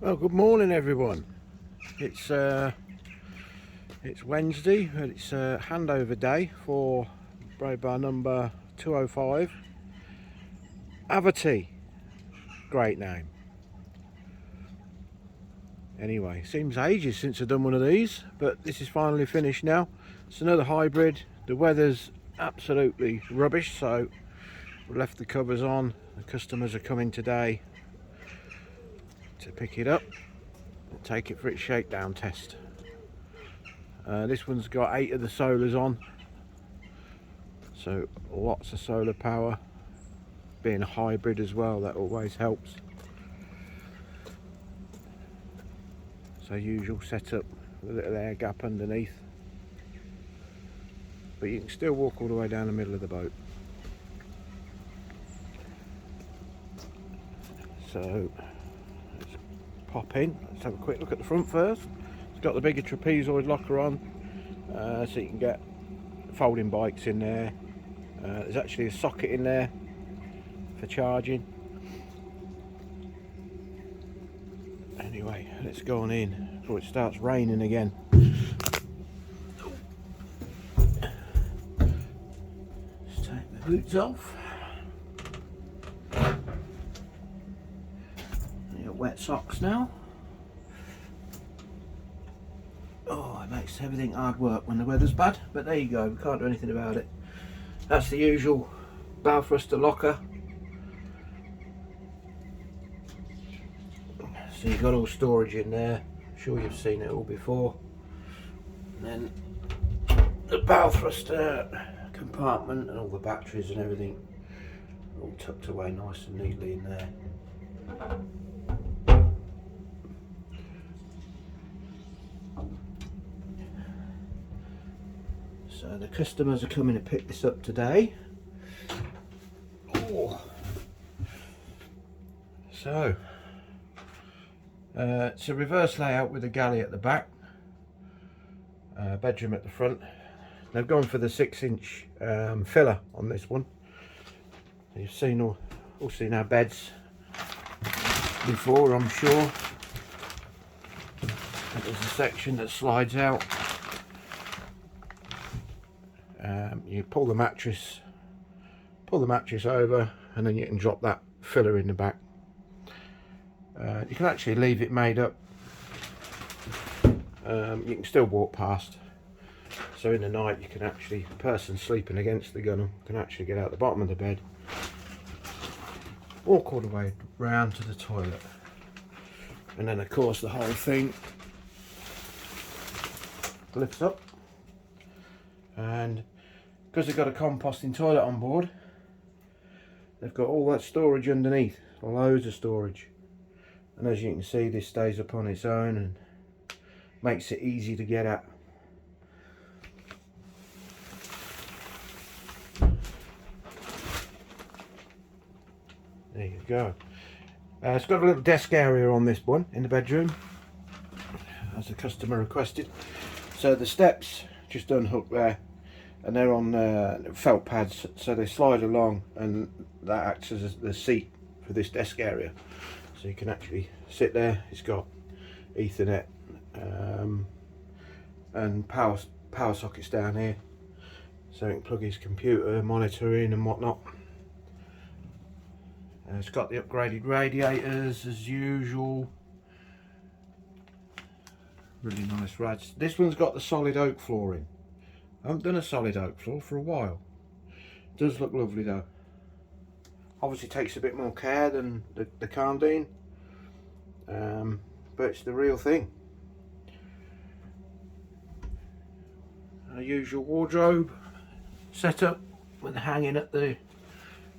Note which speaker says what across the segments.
Speaker 1: Well, good morning, everyone. It's Wednesday, and it's handover day for Braidbar number 205. Avatea, great name. Anyway, seems ages since I've done one of these, but this is finally finished now. It's another hybrid. The weather's absolutely rubbish, so we left the covers on. The customers are coming today to pick it up and take it for its shakedown test. This one's got 8 of the solars on, so lots of solar power. Being a hybrid as well, that always helps. So usual setup with a little air gap underneath, but you can still walk all the way down the middle of the boat. So let's pop in. Let's have a quick look at the front first. It's got the bigger trapezoid locker on, so you can get folding bikes in there. There's actually a socket in there for charging. Anyway, let's go on in before it starts raining again. Let's take the boots off. You got wet socks now. Oh, it makes everything hard work when the weather's bad, but there you go, we can't do anything about it. That's the usual bow thruster locker. So you've got all storage in there. I'm sure you've seen it all before. And then the bow thruster compartment and all the batteries and everything all tucked away nice and neatly in there. So the customers are coming to pick this up today. Oh. So it's a reverse layout with a galley at the back, bedroom at the front. They've gone for the 6-inch filler on this one. You've seen all seen our beds before, I'm sure. There's a section that slides out. You pull the mattress over, and then you can drop that filler in the back. You can actually leave it made up. You can still walk past. So in the night, you can actually, the person sleeping against the gunwale can actually get out the bottom of the bed, walk all the way round to the toilet, and then of course the whole thing lifts up. And because they've got a composting toilet on board, they've got all that storage underneath, loads of storage. And as you can see, this stays up on its own and makes it easy to get at. There you go. It's got a little desk area on this one in the bedroom, as the customer requested. So the steps just unhook there, and they're on felt pads, so they slide along, and that acts as the seat for this desk area. So you can actually sit there. It's got Ethernet and power sockets down here, so you can plug his computer monitor in and whatnot. It's got the upgraded radiators as usual. Really nice rads. This one's got the solid oak flooring. I haven't done a solid oak floor for a while. It does look lovely though. Obviously takes a bit more care than the Cardine, but it's the real thing. A usual wardrobe setup with the hanging at the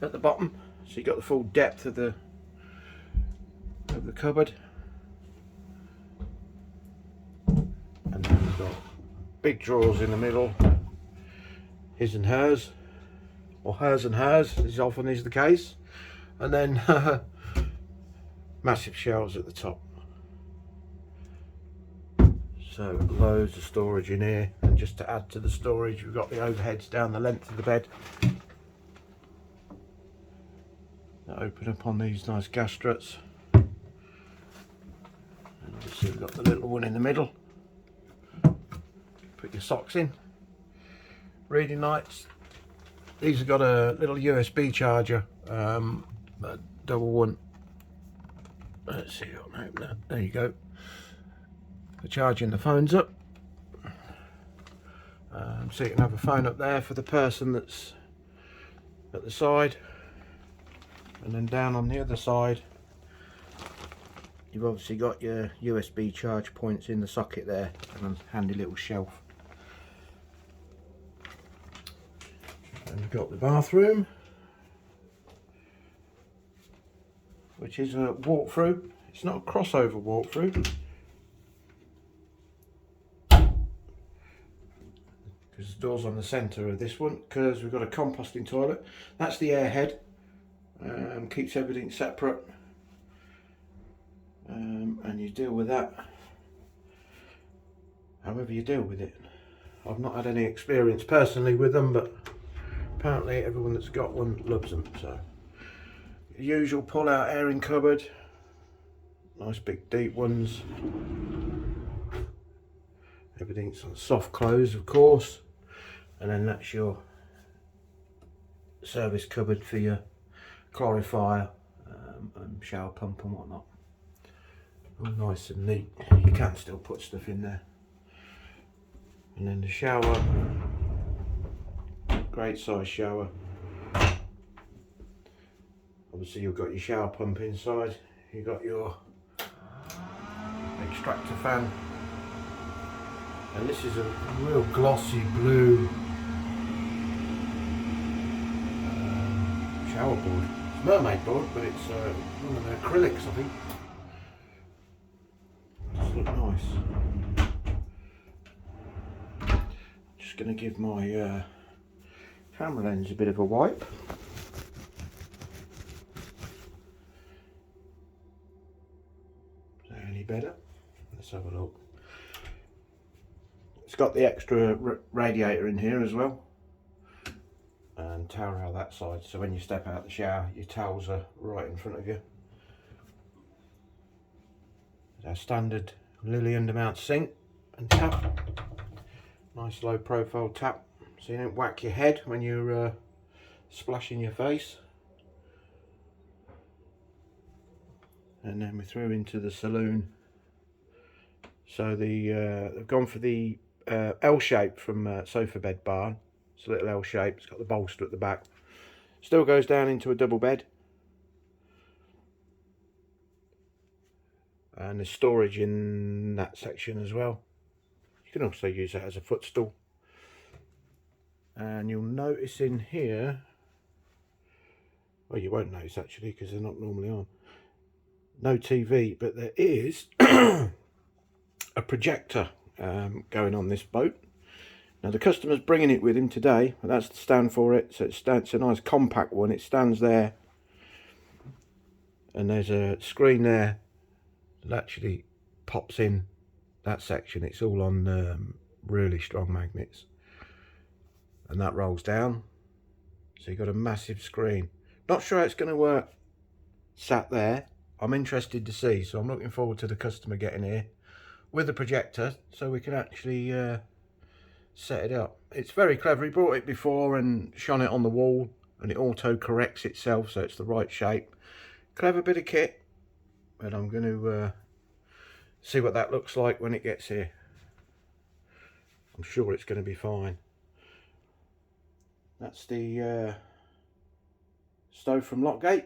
Speaker 1: bottom, so you got the full depth of the cupboard, and then we've got big drawers in the middle, his and hers, or hers and hers, as often is the case, and then massive shelves at the top. So loads of storage in here, and just to add to the storage, we've got the overheads down the length of the bed that open up on these nice gas struts. So you've got the little one in the middle. Put your socks in. Reading lights. These have got a little USB charger, a double one. Let's see, I'll open that. There you go. For charging the phones up. So you can have a phone up there for the person that's at the side. And then down on the other side, you've obviously got your USB charge points in the socket there, and a handy little shelf. And we've got the bathroom, which is a walk-through. It's not a crossover walk-through. Because the door's on the centre of this one, because we've got a composting toilet. That's the airhead. Keeps everything separate. And you deal with that however you deal with it. I've not had any experience personally with them, but apparently everyone that's got one loves them. So, usual pull-out airing cupboard, nice big deep ones. Everything's on soft close, of course, and then that's your service cupboard for your clarifier and shower pump and whatnot. All nice and neat. You can still put stuff in there. And then the shower, great size shower. Obviously you've got your shower pump inside, you've got your extractor fan, and this is a real glossy blue shower board. It's mermaid board, but it's one of the acrylics, I think. Does look nice. Just going to give my camera lens a bit of a wipe. Is that any better? Let's have a look. It's got the extra radiator in here as well, and towel rail that side, so when you step out the shower your towels are right in front of you. Our standard Lily undermount sink and tap. Nice low profile tap so you don't whack your head when you're splashing your face. And then we're through into the saloon. So they've gone for the L shape from Sofa Bed Barn. It's a little L shape, it's got the bolster at the back. Still goes down into a double bed. And there's storage in that section as well. You can also use that as a footstool. And you'll notice in here, well, you won't notice actually because they're not normally on, no TV, but there is a projector going on this boat. Now the customer's bringing it with him today, but that's the stand for it. So it's a nice compact one. It stands there, and there's a screen there that actually pops in that section. It's all on really strong magnets, and that rolls down, so you've got a massive screen. Not sure how it's going to work sat there. I'm interested to see, so I'm looking forward to the customer getting here with the projector so we can actually set it up. It's very clever. He brought it before and shone it on the wall, and it auto corrects itself so it's the right shape. Clever bit of kit, but I'm going to see what that looks like when it gets here. I'm sure it's going to be fine. That's the stove from Lockgate.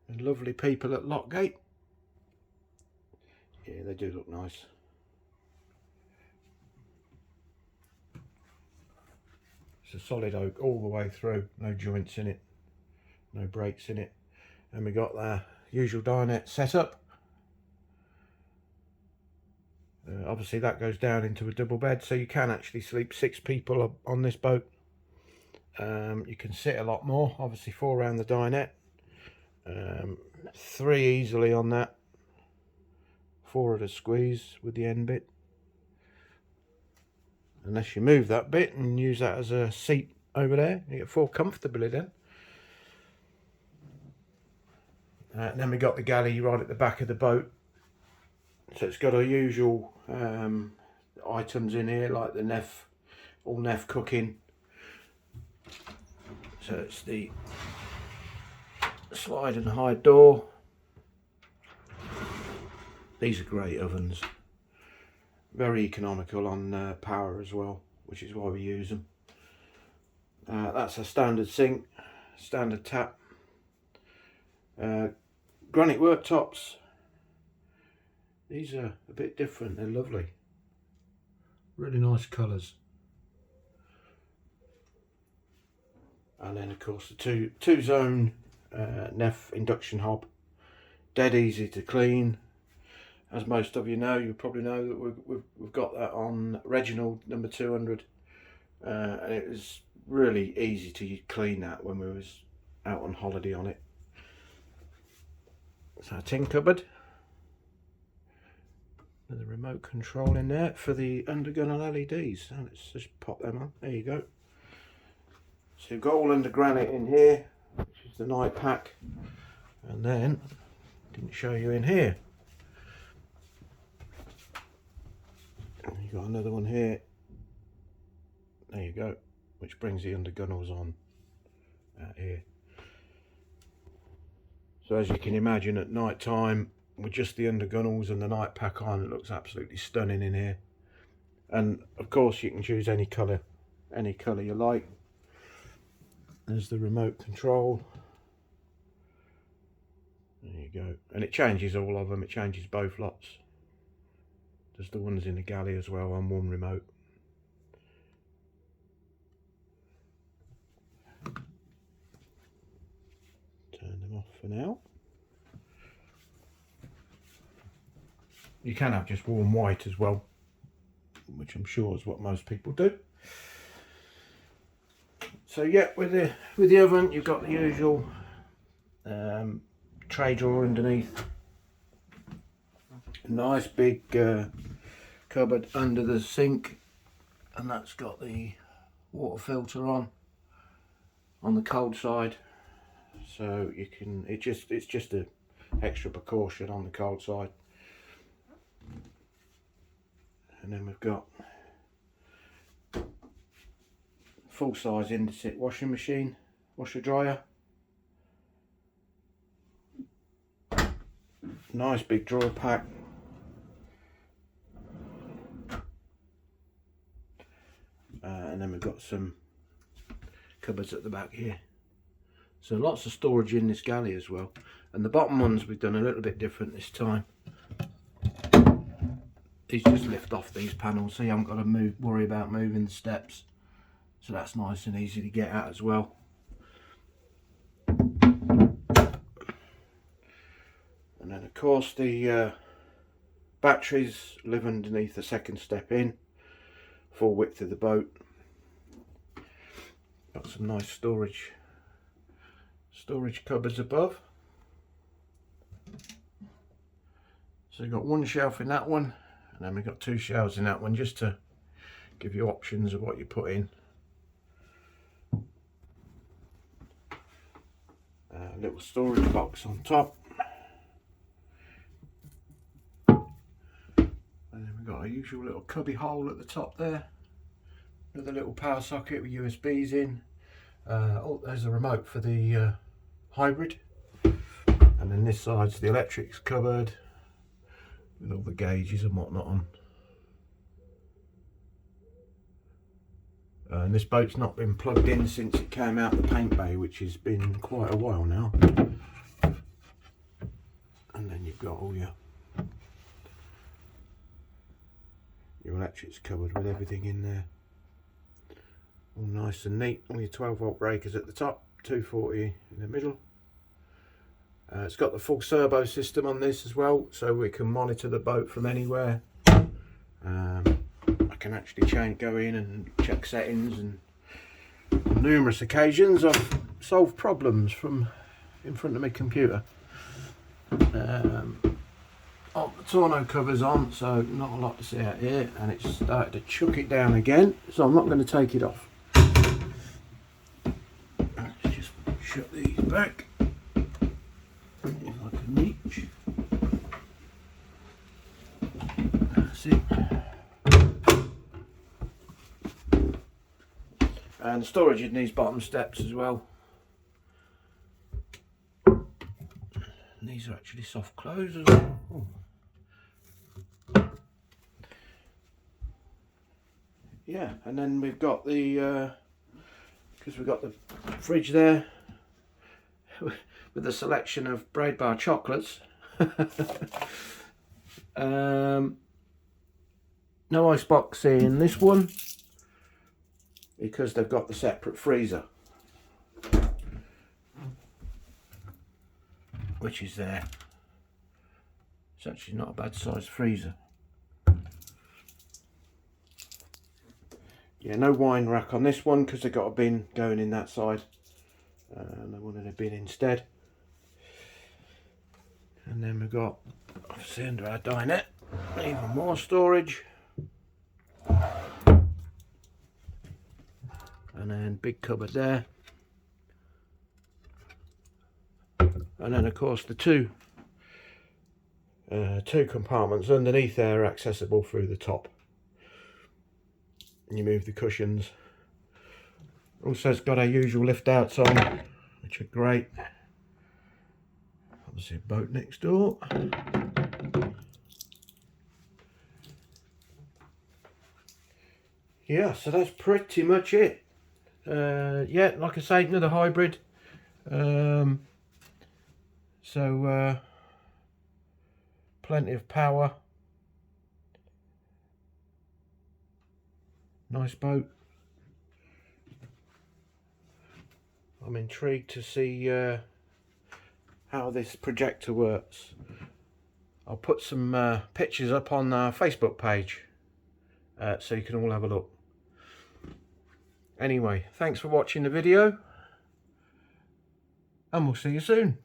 Speaker 1: And lovely people at Lockgate. Yeah, they do look nice. It's a solid oak all the way through, no joints in it, no breaks in it. And we got the usual dinette setup. Obviously that goes down into a double bed, so you can actually sleep 6 people on this boat. You can sit a lot more, obviously 4 around the dinette, 3 easily on that, 4 at a squeeze with the end bit, unless you move that bit and use that as a seat over there. You get 4 comfortably then. And then we got the galley right at the back of the boat. So it's got our usual items in here, like the Neff, all Neff cooking. So it's the slide and hide door. These are great ovens. Very economical on power as well, which is why we use them. That's a standard sink, standard tap. Granite worktops. These are a bit different, they're lovely. Really nice colours. And then of course the two zone Neff induction hob. Dead easy to clean. As most of you know, you probably know that we've got that on Reginald number 200. And it was really easy to clean that when we was out on holiday on it. So a tin cupboard with a remote control in there for the undergunnel LEDs. So let's just pop them on. There you go. So you've got all under granite in here, which is the night pack, and then didn't show you in here. And you got another one here. There you go, which brings the undergunnels on out here. So as you can imagine, at night time with just the undergunnels and the night pack on, it looks absolutely stunning in here. And of course you can choose any colour you like. There's the remote control. There you go. And it changes all of them, it changes both lots. There's the ones in the galley as well on one remote. Turn them off for now. You can have just warm white as well, which I'm sure is what most people do. So yeah, with the oven, you've got the usual tray drawer underneath. A nice big cupboard under the sink, and that's got the water filter on the cold side. So you can, it's just a extra precaution on the cold side. And then we've got full size Indesit washing machine, washer dryer. Nice big drawer pack. And then we've got some cupboards at the back here. So lots of storage in this galley as well. And the bottom ones we've done a little bit different this time. These just lift off these panels, so you haven't got to worry about moving the steps. So that's nice and easy to get at as well. And then of course the batteries live underneath the second step in, full width of the boat. Got some nice storage cupboards above. So you've got one shelf in that one, and then we've got two shelves in that one, just to give you options of what you put in. Little storage box on top. And then we've got a usual little cubby hole at the top there. Another little power socket with USBs in. Oh, there's a remote for the hybrid. And then this side's the electrics cupboard with all the gauges and whatnot on. And this boat's not been plugged in since it came out the paint bay, which has been quite a while now. And then you've got all your electrics cupboard with everything in there. All nice and neat. All your 12-volt breakers at the top, 240 in the middle. It's got the full servo system on this as well, so we can monitor the boat from anywhere. I can actually go in and check settings, and on numerous occasions I've solved problems from in front of my computer. The tonneau cover's on, so not a lot to see out here, and it's started to chuck it down again, so I'm not going to take it off. Let's just shut these back. If I that's it. And the storage in these bottom steps as well. And these are actually soft close as well. Ooh. Yeah, and then we've got the because we've got the fridge there with a selection of Braidbar chocolates. No icebox in this one because they've got the separate freezer, which is there. It's actually not a bad sized freezer. Yeah, no wine rack on this one because they've got a bin going in that side, and they wanted a bin instead. And then we've got, obviously under our dinette, even more storage. And then big cupboard there. And then of course the two compartments underneath there are accessible through the top. And you move the cushions. Also it's got our usual lift outs on, which are great. Obviously a boat next door. Yeah, so that's pretty much it. Yeah, like I say, another hybrid. Plenty of power. Nice boat. I'm intrigued to see how this projector works. I'll put some pictures up on our Facebook page so you can all have a look. Anyway, thanks for watching the video, and we'll see you soon.